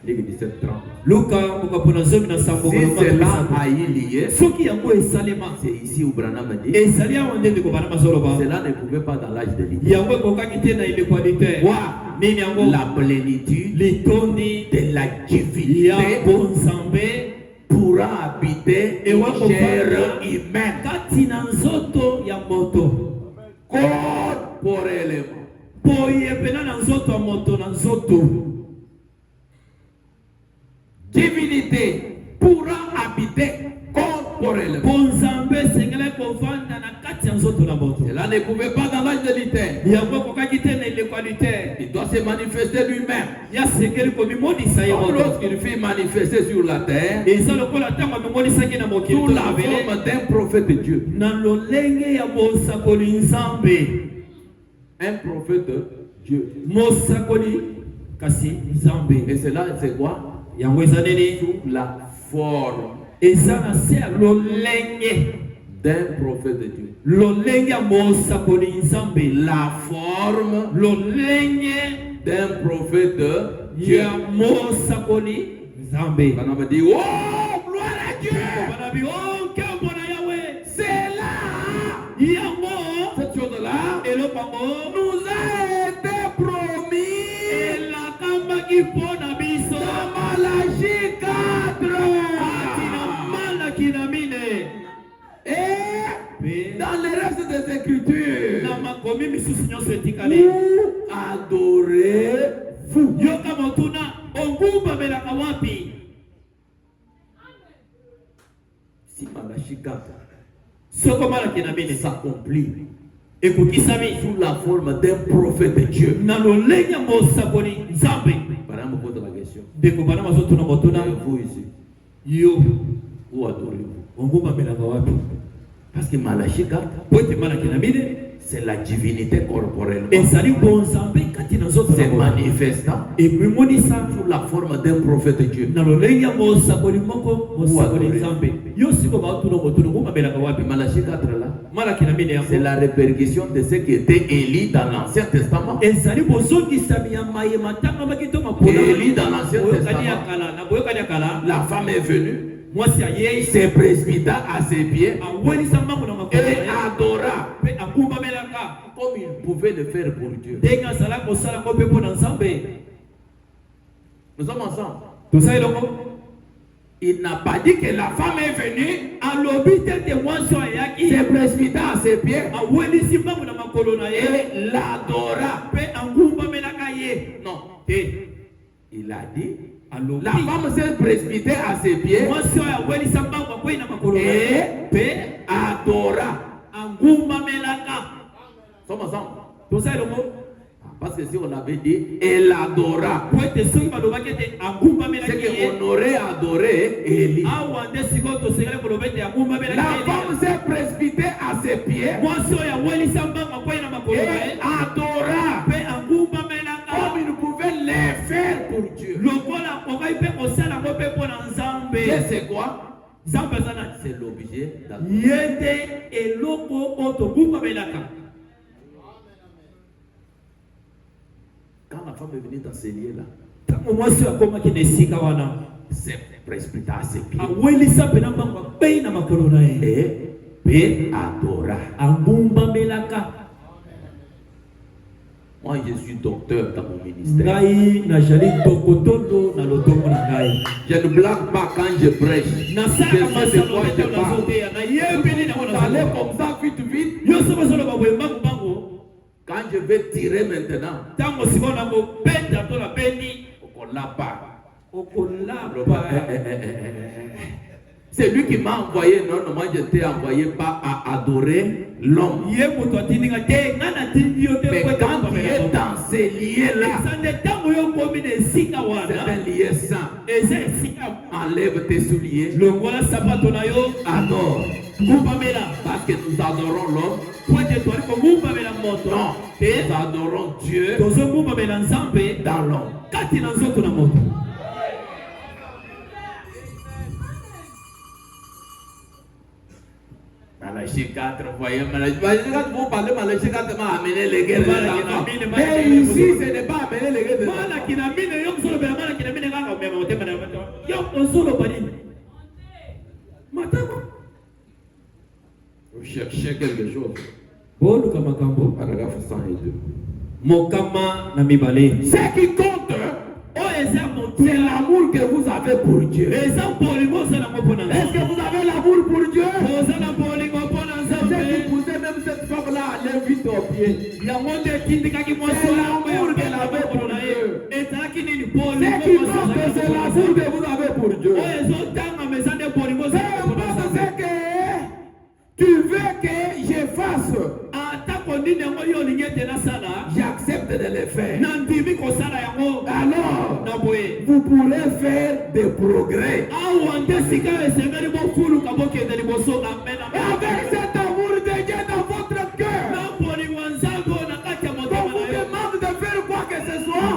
Ligue 17:30. Si cela a eu lieu, c'est ici où Branham dit, cela ne pouvait pas dans l'âge de l'idée. La plénitude de la divinité pourra habiter une chair humaine corporellement. Divinité pourra habiter corporellement. Cela ne pouvait pas dans l'âge de Luther. Il doit se manifester lui-même. Lorsqu'il fut manifesté sur la terre, sous la forme d'un prophète de Dieu. Un prophète de Dieu. Et cela, c'est quoi? Sous la forme d'un prophète de Dieu. La forme d'un prophète de Dieu. On m'a dit, oh, gloire à Dieu! C'est là, cette chose-là, nous a été promis. Malachie 4. Et dans le reste des Écritures, adorez-vous. Si Malachie 4 s'accomplit sous la forme d'un prophète de Dieu, Madame me pose la question. Vous ici, où adorez-vous? Parce que Malachie 4, c'est la divinité corporelle. C'est manifestant sous la forme d'un prophète de Dieu. Malachie 4 là, c'est la répercussion de ce qui était Élie dans l'Ancien Testament. Élie dans l'Ancien Testament, la femme est venue. se précipita à ses pieds et adora comme il pouvait le faire pour Dieu. Nous sommes ensemble. Il n'a pas dit que la femme est venue, se précipita à ses pieds et l'adora. Non. Il a dit, la femme s'est précipitée à ses pieds et adora. Sommes ensemble. Parce que si on avait dit, elle adora, c'est qu'on aurait adoré Élie. La femme s'est précipitée à ses pieds et adora comme il pouvait les faire pour Dieu. C'est quoi? C'est l'objet d'adorer. Quand la femme est venue dans ces lieux-là, c'est précipité à ses pieds et adora. Moi, je suis docteur dans mon ministère. Je ne blague pas quand je prêche. Je sais de quoi je parle. Vous allez comme ça, vite, vite. Quand je vais tirer maintenant, c'est lui qui m'a envoyé. Non, moi je t'ai envoyé pas à adorer l'homme. Mais quand tu es dans ces lieux-là, c'est un lieu saint. Enlève tes souliers. Adore. Parce que nous adorons l'homme. Non, nous adorons Dieu dans l'homme. Malachie 4, voyez, Malachie 4, vous parlez Malachie 4, m'a amené les guerres. Mais ici, ce n'est pas amener les guerres. Vous cherchez quelque chose. Paragraphe 102. Ce qui compte, c'est l'amour que vous avez pour Dieu. Est-ce que vous avez l'amour pour Dieu? J'ai épousé même cette femme-là, elle vite au pied. C'est l'amour qu'elle avait pour Dieu. Ce qui compte, c'est l'amour que vous avez pour Dieu. C'est que tu veux que je fasse. J'accepte de le faire. Alors, vous pourrez faire des progrès. Et avec cet amour de Dieu dans votre cœur, on vous demande de faire quoi que ce soit.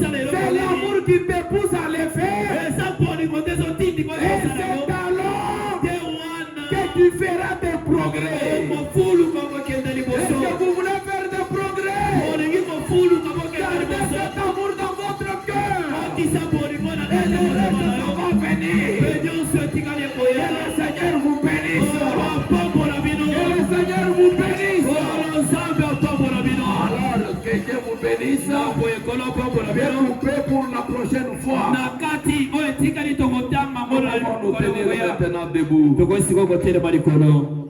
C'est l'amour qui te pousse à le faire. Et c'est alors que tu feras des progrès. Est-ce que vous voulez faire des progrès? Gardez cet amour dans votre cœur. Et le reste va venir. Que le Seigneur vous bénisse. Que le Seigneur vous bénisse. Alors que Dieu vous bénisse. Bien coupé pour la prochaine fois. Nous tenir maintenant debout.